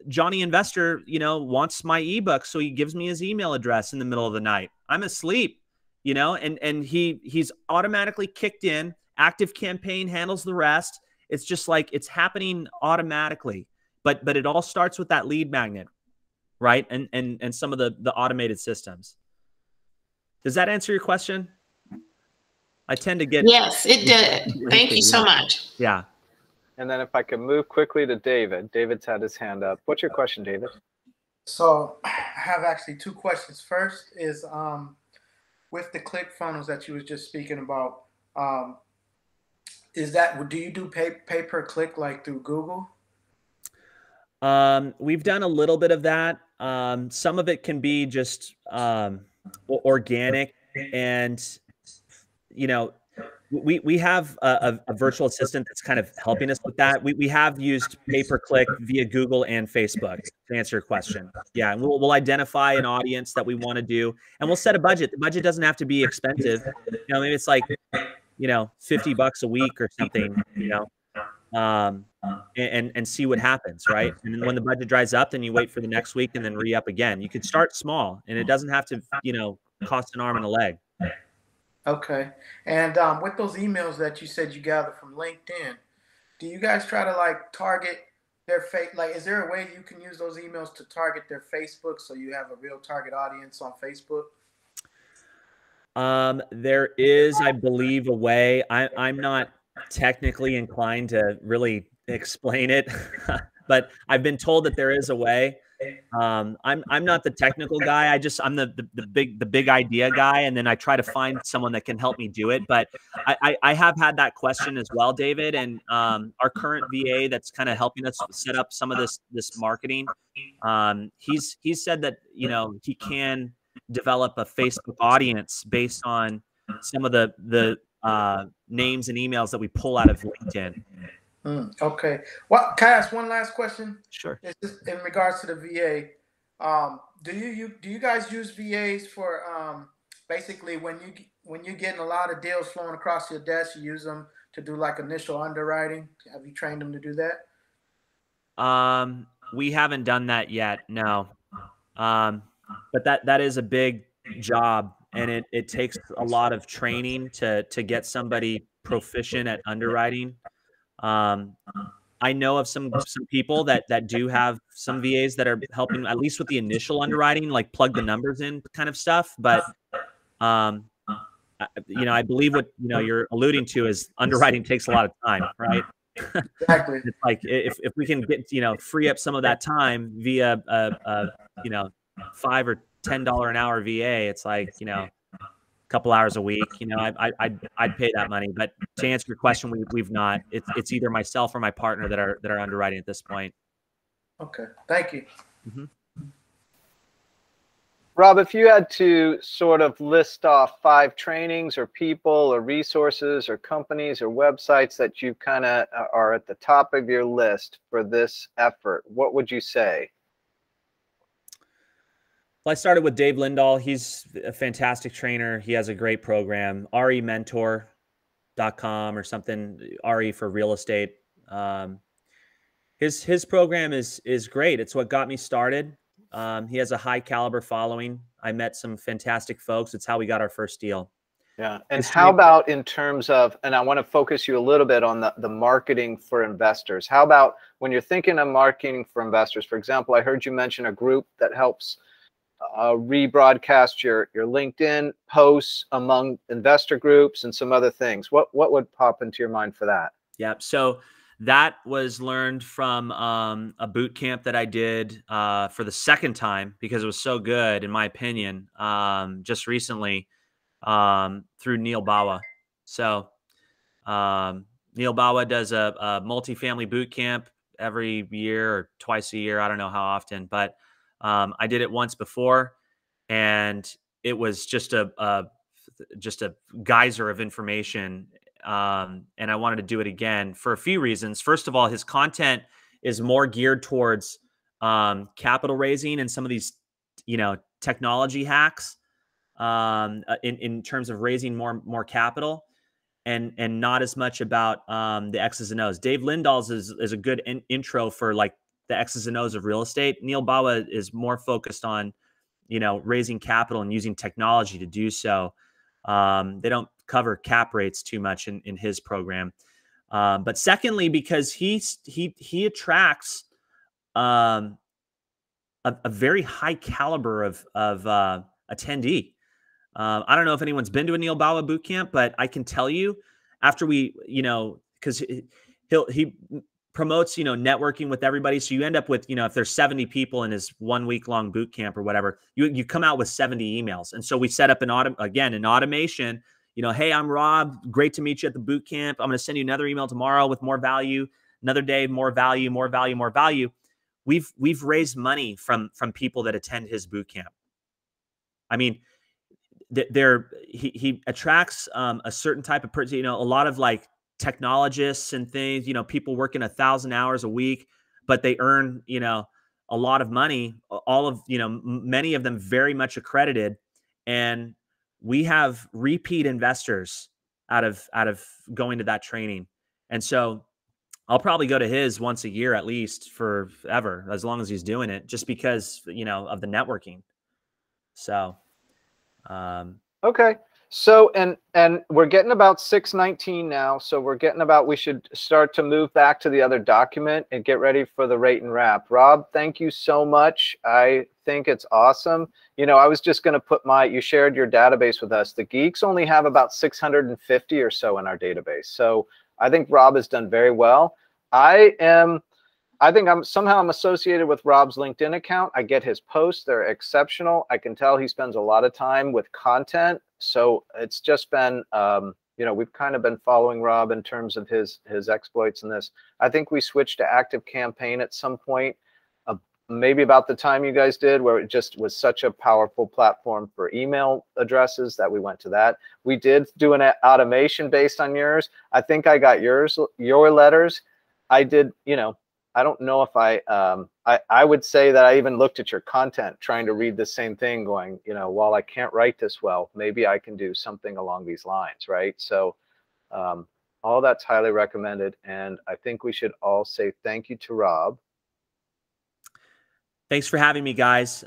S2: Johnny Investor, wants my ebook. So he gives me his email address in the middle of the night. I'm asleep, and he's automatically kicked in. ActiveCampaign handles the rest. It's just like it's happening automatically. But it all starts with that lead magnet, right? And some of the automated systems. Does that answer your question? I tend to get.
S5: Yes, it did. Thank you so much.
S2: Yeah.
S1: And then if I could move quickly to David. David's had his hand up. What's your question, David?
S6: So I have actually two questions. First is with the ClickFunnels that you was just speaking about, do you do pay per click like through Google?
S2: We've done a little bit of that. Some of it can be just organic, and we have a virtual assistant that's kind of helping us with that. We have used pay per click via Google and Facebook to answer your question. Yeah, and we'll identify an audience that we want to do, and we'll set a budget. The budget doesn't have to be expensive. Maybe it's like $50 a week or something. And see what happens, right? And then when the budget dries up, then you wait for the next week and then re-up again. You could start small, and it doesn't have to, cost an arm and a leg.
S6: Okay. And with those emails that you said you gather from LinkedIn, do you guys try to target their is there a way you can use those emails to target their Facebook so you have a real target audience on Facebook?
S2: There is, I believe, a way. I'm not technically inclined to really explain it, but I've been told that there is a way. I'm not the technical guy. I'm the big idea guy, and then I try to find someone that can help me do it. But I have had that question as well, David, and our current VA that's kind of helping us set up some of this marketing. He's said that he can develop a Facebook audience based on some of the names and emails that we pull out of LinkedIn.
S6: Okay. Well, can I ask one last question?
S2: Sure.
S6: It's just in regards to the VA. Do you guys use VAs for basically when you're getting a lot of deals flowing across your desk, you use them to do initial underwriting? Have you trained them to do that?
S2: We haven't done that yet. No. But that is a big job, and it takes a lot of training to get somebody proficient at underwriting. I know of some people that do have some VAs that are helping at least with the initial underwriting, like plug the numbers in kind of stuff. But I believe what you're alluding to is underwriting takes a lot of time, right?
S6: Exactly.
S2: It's like if we can get free up some of that time via $5 or $10 an hour VA, it's like a couple hours a week. I'd pay that money. But to answer your question, we've not. It's either myself or my partner that are underwriting at this point.
S6: Okay, thank you.
S2: Mm-hmm.
S1: Rob, if you had to sort of list off 5 trainings or people or resources or companies or websites that you kind of are at the top of your list for this effort, what would you say?
S2: Well, I started with Dave Lindahl. He's a fantastic trainer. He has a great program, rementor.com or something, RE for real estate. His program is great. It's what got me started. He has a high caliber following. I met some fantastic folks. It's how we got our first deal.
S1: Yeah. And how about in terms of, and I want to focus you a little bit on the marketing for investors. How about when you're thinking of marketing for investors? For example, I heard you mention a group that helps rebroadcast your LinkedIn posts among investor groups and some other things. What would pop into your mind for that?
S2: Yeah. So that was learned from a boot camp that I did for the second time because it was so good, in my opinion, just recently through Neil Bawa. So Neil Bawa does a multifamily boot camp every year or twice a year. I don't know how often, but I did it once before, and it was just a geyser of information. And I wanted to do it again for a few reasons. First of all, his content is more geared towards capital raising and some of these, technology hacks in terms of raising more capital, and not as much about the X's and O's. Dave Lindahl's is a good intro for the X's and O's of real estate. Neil Bawa is more focused on, raising capital and using technology to do so. They don't cover cap rates too much in his program. But secondly, because he attracts a very high caliber of attendee. I don't know if anyone's been to a Neil Bawa boot camp, but I can tell you after we, because he promotes, networking with everybody. So you end up with, if there's 70 people in his 1 week long boot camp or whatever, you come out with 70 emails. And so we set up an automation, hey, I'm Rob. Great to meet you at the boot camp. I'm going to send you another email tomorrow with more value, another day, more value, more value, more value. We've raised money from people that attend his boot camp. I mean, he attracts a certain type of person, a lot of like technologists and things, people working 1,000 hours a week, but they earn, a lot of money, all of, many of them very much accredited. And we have repeat investors out of going to that training. And so I'll probably go to his once a year, at least forever, as long as he's doing it, just because, of the networking. So,
S1: okay. So, and we're getting about 6:19 now. So we should start to move back to the other document and get ready for the rate and wrap. Rob, thank you so much. I think it's awesome. I was just going to you shared your database with us. The Geeks only have about 650 or so in our database. So I think Rob has done very well. I think I'm associated with Rob's LinkedIn account. I get his posts. They're exceptional. I can tell he spends a lot of time with content. So it's just been, we've kind of been following Rob in terms of his exploits in this. I think we switched to ActiveCampaign at some point, maybe about the time you guys did, where it just was such a powerful platform for email addresses that we went to that. We did do an automation based on yours. I think I got your letters. I did, I don't know if I would say that I even looked at your content trying to read the same thing going, while I can't write this well, maybe I can do something along these lines, right? So all that's highly recommended. And I think we should all say thank you to Rob.
S2: Thanks for having me, guys.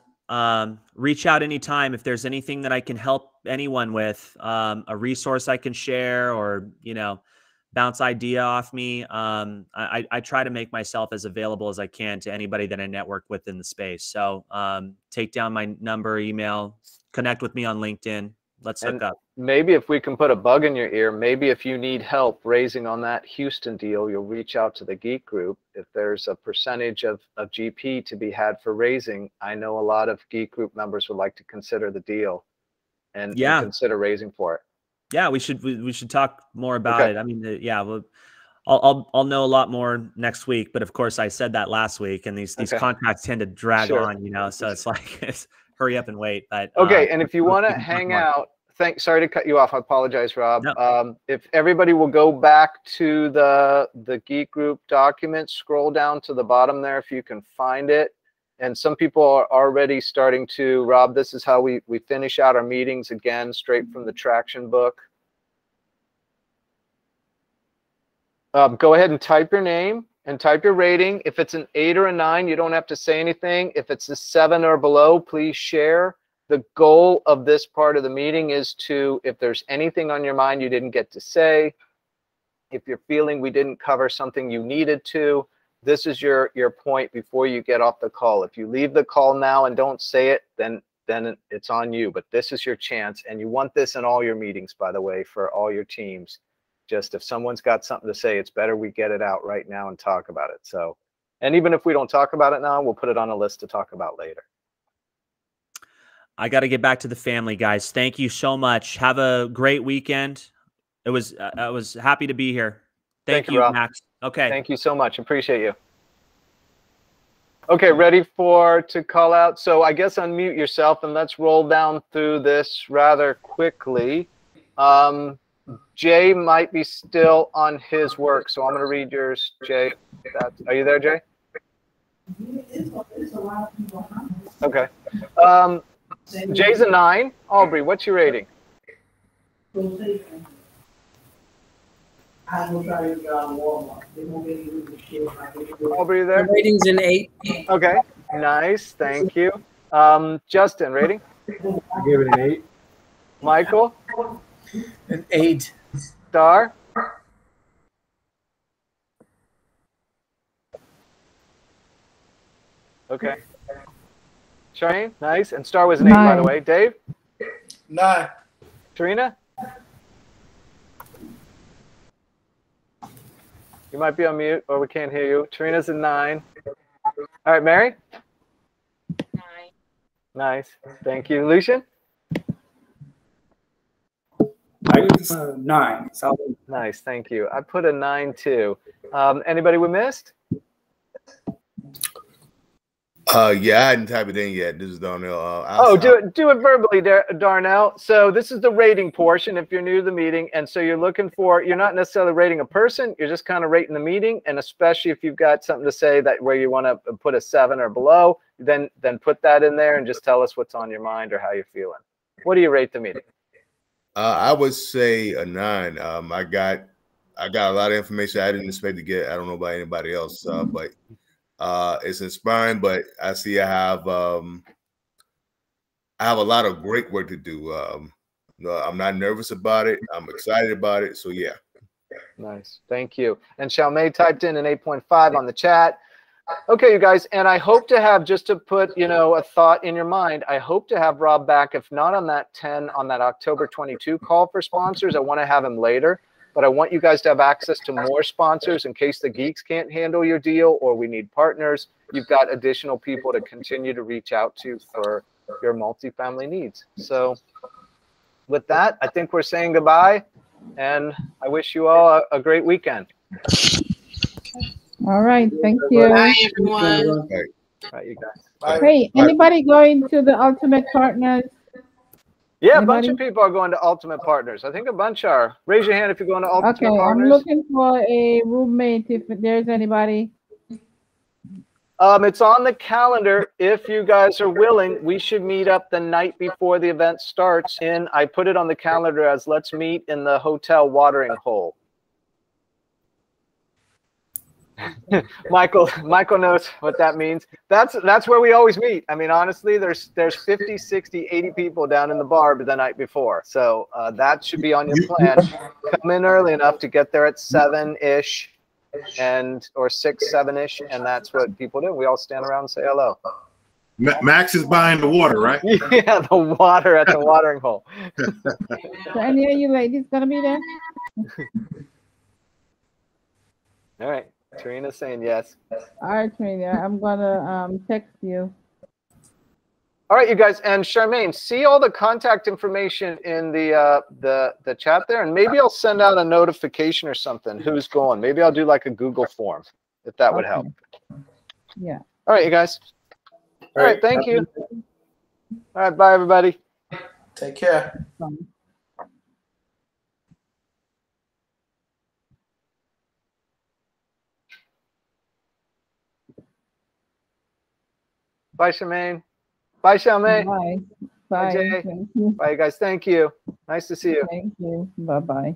S2: Reach out anytime if there's anything that I can help anyone with, a resource I can share, or, bounce idea off me. I try to make myself as available as I can to anybody that I network with in the space. So take down my number, email, connect with me on LinkedIn. Let's hook up.
S1: Maybe if we can put a bug in your ear, maybe if you need help raising on that Houston deal, you'll reach out to the Geek Group. If there's a percentage of GP to be had for raising, I know a lot of Geek Group members would like to consider the deal and consider raising for it.
S2: Yeah, we should talk more about it. I mean, I'll know a lot more next week, but of course I said that last week, and these contracts tend to drag on, so it's like hurry up and wait. But
S1: and if you want to hang out, sorry to cut you off. I apologize, Rob.
S2: No.
S1: If everybody will go back to the Geek Group document, scroll down to the bottom there if you can find it. And some people are already starting to, Rob, this is how we finish out our meetings, again, straight from the Traction book. Go ahead and type your name and type your rating. If it's an 8 or a 9, you don't have to say anything. If it's a 7 or below, please share. The goal of this part of the meeting is to, if there's anything on your mind you didn't get to say, if you're feeling we didn't cover something you needed to, this is your point before you get off the call. If you leave the call now and don't say it, then it's on you. But this is your chance, and you want this in all your meetings, by the way, for all your teams. Just if someone's got something to say, it's better we get it out right now and talk about it. So, and even if we don't talk about it now, we'll put it on a list to talk about later.
S2: I got to get back to the family, guys. Thank you so much. Have a great weekend. I was happy to be here. Thank you, Max. Okay.
S1: Thank you so much. Appreciate you. Okay, ready to call out. So I guess unmute yourself and let's roll down through this rather quickly. Jay might be still on his work, so I'm going to read yours, Jay. Are you there, Jay? Okay. Jay's a 9. Aubrey, what's your rating? Aubrey, you there?
S4: My rating's an 8.
S1: Okay, nice, thank you. Justin, rating?
S3: I gave it an 8.
S1: Michael?
S3: An 8.
S1: Star? Okay. Charmaine, nice. And Star was an 8, by the way. Dave?
S6: 9.
S1: Trina? You might be on mute or we can't hear you. Trina's a 9. All right, Mary?
S7: 9.
S1: Nice. Thank you. Lucian?
S8: I give 9. Solid.
S1: Nice. Thank you. I put a 9 too. Anybody we missed?
S9: Yeah, I hadn't typed it in yet. This is Darnell.
S1: Do it verbally, Darnell. So this is the rating portion if you're new to the meeting. And so you're looking for, you're not necessarily rating a person, you're just kind of rating the meeting. And especially if you've got something to say that where you want to put a 7 or below, then put that in there and just tell us what's on your mind or how you're feeling. What do you rate the meeting?
S9: I would say a 9. I got a lot of information I didn't expect to get. I don't know about anybody else, but it's inspiring. But I see I have a lot of great work to do. I'm not nervous about it. I'm excited about it. So yeah.
S1: Nice. Thank you. And Xiaomei typed in an 8.5 on the chat. Okay, you guys, and I hope to have, just to put, a thought in your mind, I hope to have Rob back, if not on that October 22 call for sponsors. I want to have him later, but I want you guys to have access to more sponsors in case the geeks can't handle your deal or we need partners. You've got additional people to continue to reach out to for your multifamily needs. So with that, I think we're saying goodbye, and I wish you all a great weekend.
S10: All right, thank you.
S5: Bye, everyone.
S9: All
S1: right, you guys.
S6: Bye.
S10: Hey, anybody going to the Ultimate Partners?
S1: Yeah,
S10: Anybody?
S1: A bunch of people are going to Ultimate Partners. I think a bunch are. Raise your hand if you're going to Ultimate Partners.
S10: I'm looking for a roommate if there's anybody.
S1: It's on the calendar. If you guys are willing, we should meet up the night before the event starts. I put it on the calendar as let's meet in the hotel watering hole. Michael knows what that means. That's where we always meet. I mean, honestly, there's 50, 60, 80 people down in the bar the night before. So that should be on your plan. Come in early enough to get there at 7-ish or 6, 7-ish, and that's what people do. We all stand around and say hello.
S11: Max is buying the water, right?
S1: Yeah, the water at the watering hole.
S10: So any of you ladies gonna be there?
S1: All right. Trina's saying yes.
S10: All right, Trina, I'm gonna text you.
S1: All right, you guys, and Charmaine, see all the contact information in the chat there, and maybe I'll send out a notification or something. Who's going? Maybe I'll do like a Google form, if that would help.
S10: Yeah.
S1: All right, you guys. All right, thank you. All right, bye, everybody.
S6: Take care.
S10: Bye.
S1: Bye, Charmaine. Bye, Xiaomei.
S10: Bye.
S1: Bye,
S10: Bye.
S1: Jay.
S10: Thank you.
S1: Bye, you guys. Thank you. Nice to see you.
S10: Thank you. Bye-bye.